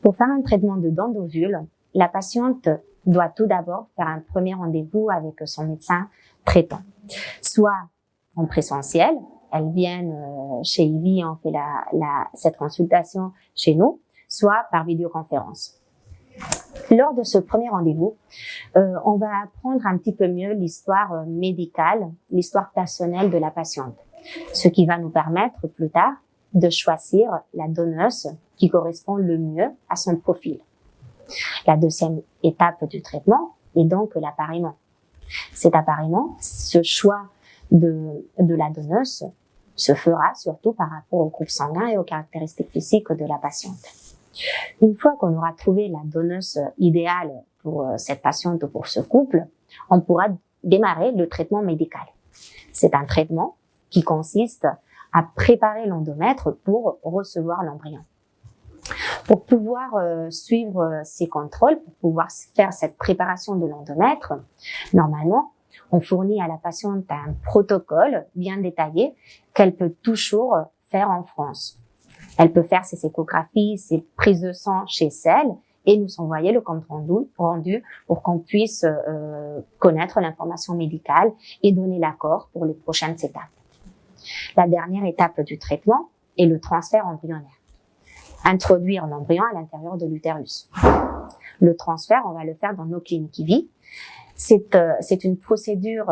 Pour faire un traitement de dents d'ovule, la patiente doit tout d'abord faire un premier rendez-vous avec son médecin traitant, soit en présentiel, elles viennent chez Ivy, on fait cette consultation chez nous, soit par vidéoconférence. Lors de ce premier rendez-vous, on va apprendre un petit peu mieux l'histoire médicale, l'histoire personnelle de la patiente, ce qui va nous permettre plus tard de choisir la donneuse qui correspond le mieux à son profil. La deuxième étape du traitement est donc l'appariement. Cet appariement, ce choix de la donneuse se fera surtout par rapport au groupe sanguin et aux caractéristiques physiques de la patiente. Une fois qu'on aura trouvé la donneuse idéale pour cette patiente ou pour ce couple, on pourra démarrer le traitement médical. C'est un traitement qui consiste à préparer l'endomètre pour recevoir l'embryon. Pour pouvoir suivre ces contrôles, pour pouvoir faire cette préparation de l'endomètre, normalement, on fournit à la patiente un protocole bien détaillé qu'elle peut toujours faire en France. Elle peut faire ses échographies, ses prises de sang chez elle et nous envoyer le compte rendu pour qu'on puisse connaître l'information médicale et donner l'accord pour les prochaines étapes. La dernière étape du traitement est le transfert embryonnaire. Introduire l'embryon à l'intérieur de l'utérus. Le transfert, on va le faire dans nos cliniques IVI. C'est une procédure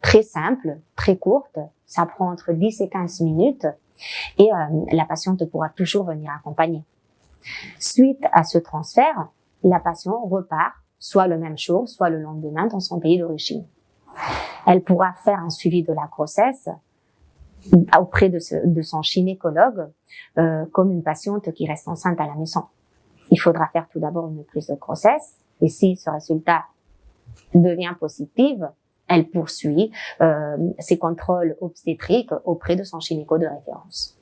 très simple, très courte. Ça prend entre 10 et 15 minutes et la patiente pourra toujours venir accompagner. Suite à ce transfert, la patiente repart soit le même jour, soit le lendemain dans son pays d'origine. Elle pourra faire un suivi de la grossesse auprès de son gynécologue comme une patiente qui reste enceinte à la maison. Il faudra faire tout d'abord une prise de grossesse et si ce résultat devient positif, elle poursuit ses contrôles obstétriques auprès de son gynéco de référence.